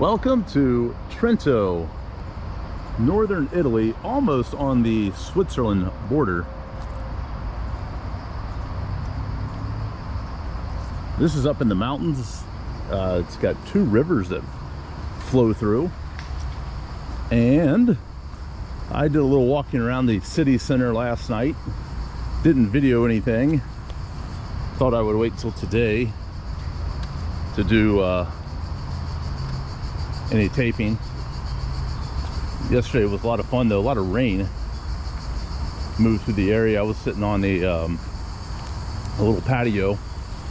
Welcome to Trento, northern Italy, almost on the Switzerland border. This is up in the mountains. It's got two rivers that flow through. And I did a little walking around the city center last night. Didn't video anything. Thought I would wait till today to do any taping. Yesterday was a lot of fun though. A lot of rain moved through the area. I was sitting on a little patio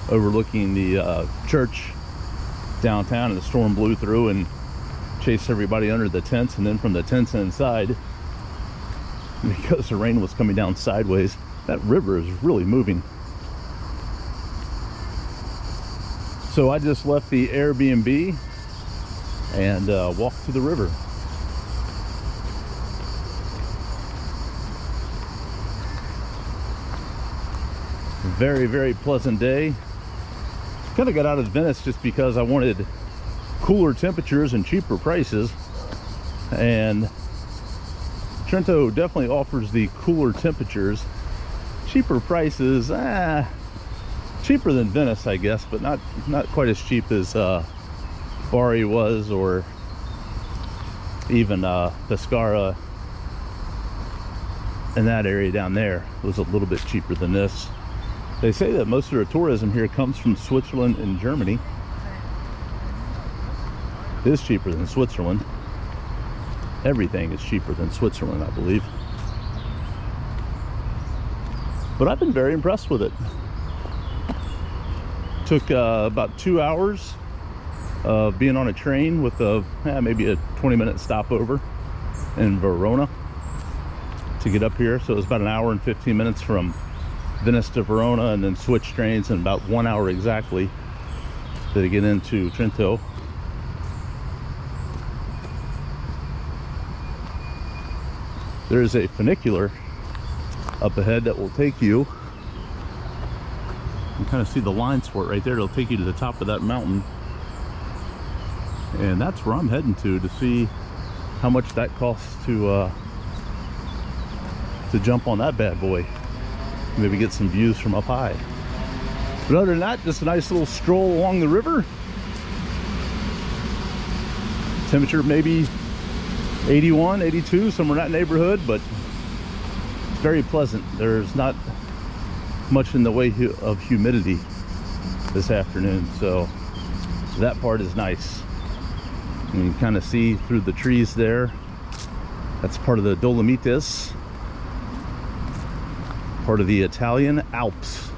overlooking the church downtown, and the storm blew through and chased everybody under the tents, and then from the tents inside, because the rain was coming down sideways, that river is really moving. So I just left the Airbnb and walked to the river. Very, very pleasant day. Kind of got out of Venice just because I wanted cooler temperatures and cheaper prices, and Trento definitely offers the cooler temperatures, cheaper prices. Cheaper than Venice, I guess, but not quite as cheap as Bari was, or even Pescara in that area down there was a little bit cheaper than this. They say that most of the tourism here comes from Switzerland and Germany. It is cheaper than Switzerland. Everything is cheaper than Switzerland, I believe. But I've been very impressed with it. Took about 2 hours of being on a train with maybe a 20-minute stopover in Verona to get up here. So it was about an hour and 15 minutes from Venice to Verona, and then switch trains, and about 1 hour exactly to get into Trento. There is a funicular up ahead that will take you. You can kind of see the lines for it right there. It'll take you to the top of that mountain, and that's where I'm heading to see how much that costs to jump on that bad boy. Maybe get some views from up high. But other than that, just a nice little stroll along the river. Temperature maybe 81, 82, somewhere in that neighborhood, but it's very pleasant. There's not much in the way of humidity this afternoon, so that part is nice. And you can kind of see through the trees there. That's part of the Dolomites, part of the Italian Alps.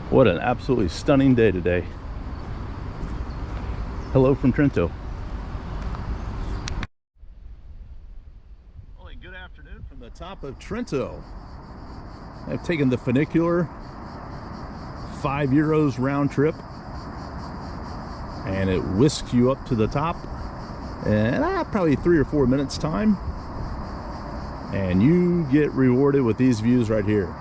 What an absolutely stunning day today. Hello from Trento. Well, good afternoon from the top of Trento. I've taken the funicular, €5 round trip, and it whisks you up to the top in probably 3 or 4 minutes time, and you get rewarded with these views right here.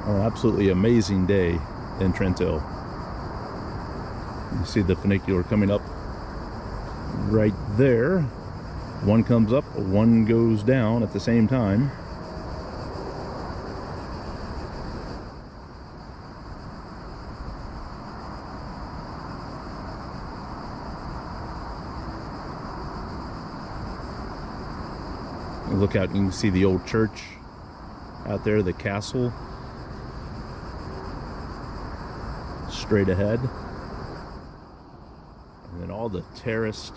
An absolutely amazing day in Trento. You see the funicular coming up right there. One comes up, one goes down at the same time. Look out, you can see the old church out there, the castle, straight ahead. And then all the terraced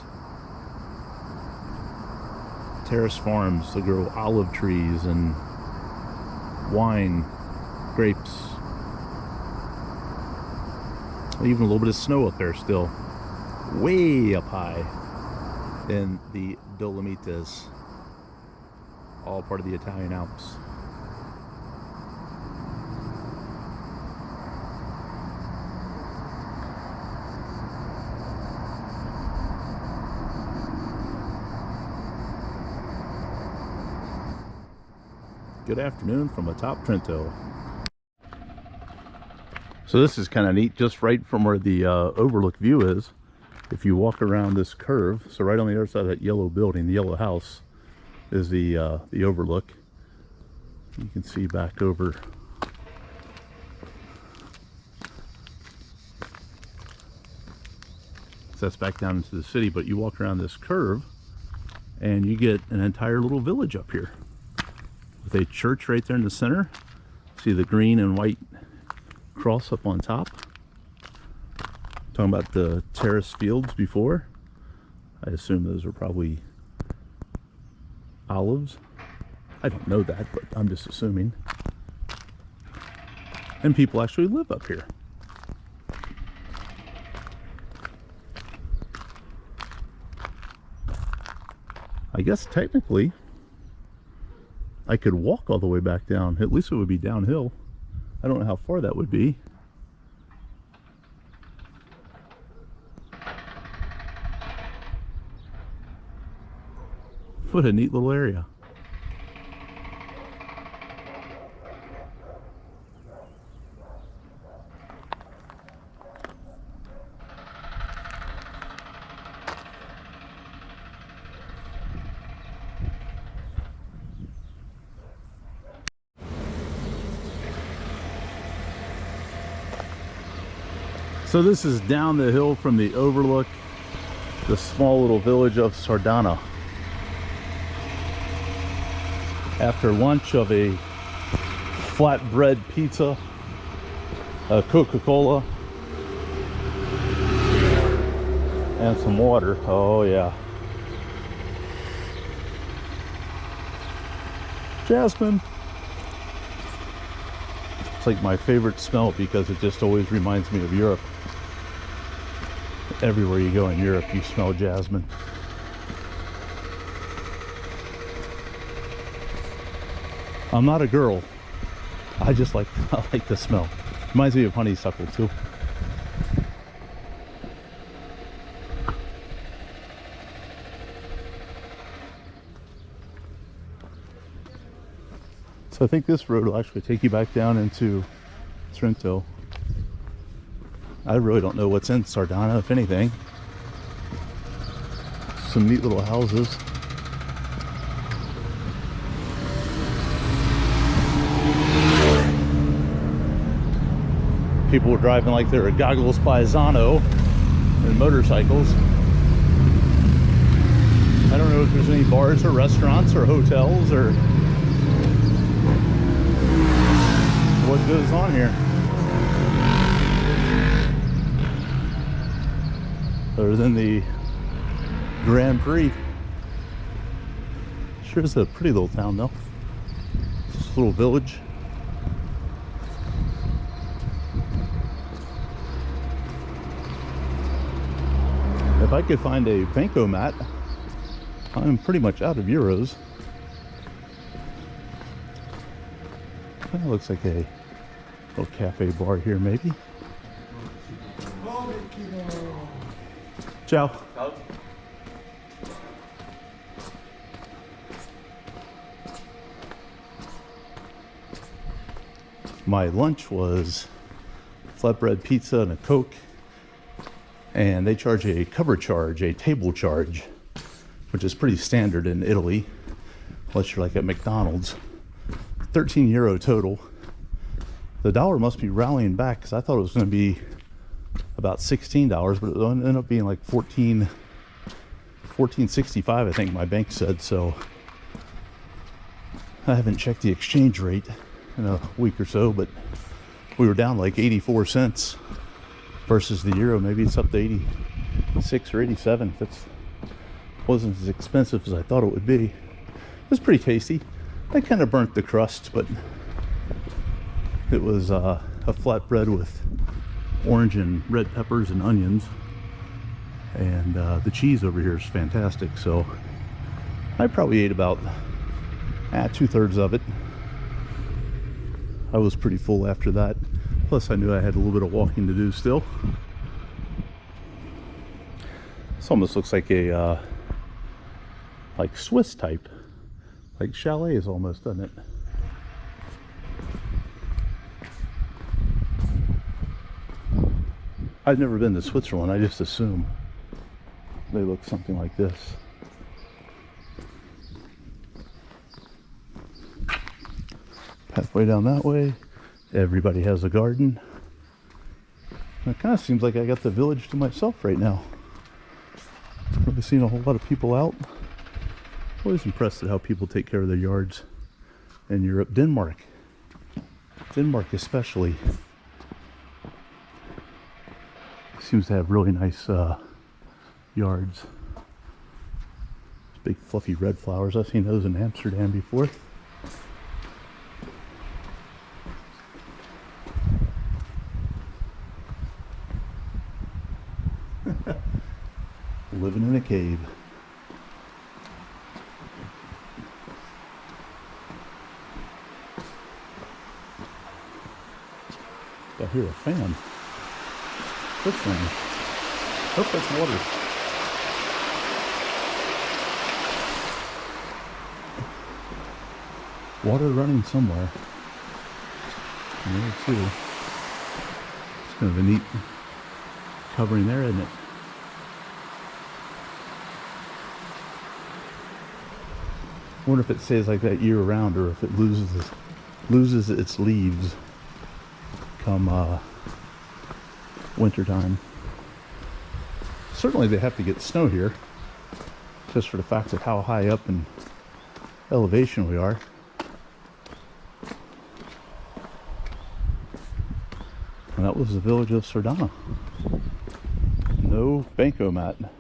farms that grow olive trees and wine, grapes. Even a little bit of snow up there still, way up high in the Dolomites. All part of the Italian Alps. Good afternoon from atop Trento. So this is kind of neat, just right from where the overlook view is. If you walk around this curve, so right on the other side of that yellow building, the yellow house, is the overlook. You can see back over. So that's back down into the city, but you walk around this curve and you get an entire little village up here with a church right there in the center. See the green and white cross up on top. Talking about the terrace fields before. I assume those are probably olives. I don't know that, but I'm just assuming. And people actually live up here. I guess technically I could walk all the way back down. At least it would be downhill. I don't know how far that would be. What a neat little area. So this is down the hill from the overlook, the small little village of Sardagna. After lunch of a flatbread pizza, a Coca-Cola, and some water. Oh yeah. Jasmine. It's like my favorite smell because it just always reminds me of Europe. Everywhere you go in Europe, you smell jasmine. I'm not a girl. I like the smell. Reminds me of honeysuckle too. So I think this road will actually take you back down into Trento. I really don't know what's in Sardagna, if anything. Some neat little houses. People were driving like they were goggles paisano and motorcycles. I don't know if there's any bars or restaurants or hotels or what goes on here. Other than the Grand Prix. Sure is a pretty little town though. Just a little village. If I could find a bankomat, I'm pretty much out of euros. That looks like a little cafe bar here maybe. Ciao. Ciao. My lunch was flatbread pizza and a Coke, and they charge a cover charge, a table charge, which is pretty standard in Italy, unless you're like at McDonald's. 13 euro total. The dollar must be rallying back because I thought it was going to be about $16, but it ended up being like $14.65, I think my bank said. So I haven't checked the exchange rate in a week or so, but we were down like 84 cents versus the euro. Maybe it's up to 86 or 87. That wasn't as expensive as I thought it would be. It was pretty tasty. I kind of burnt the crust, but it was a flatbread with orange and red peppers and onions, and the cheese over here is fantastic. So I probably ate about 2/3 of it. I was pretty full after that. Plus I knew I had a little bit of walking to do still. This almost looks like a like Swiss type, like chalets almost, doesn't it? I've never been to Switzerland. I just assume they look something like this. Pathway down that way. Everybody has a garden. It kind of seems like I got the village to myself right now. Really seen a whole lot of people out. Always impressed at how people take care of their yards in Europe. Denmark especially seems to have really nice yards. Big fluffy red flowers. I've seen those in Amsterdam before. Living in a cave. I hear a fan. This thing. Oh, that's water. Water running somewhere. And there too. It's kind of a neat covering there, isn't it? I wonder if it stays like that year round, or if it loses its leaves come winter time. Certainly they have to get snow here, just for the fact of how high up in elevation we are. And that was the village of Sardagna. No Bancomat.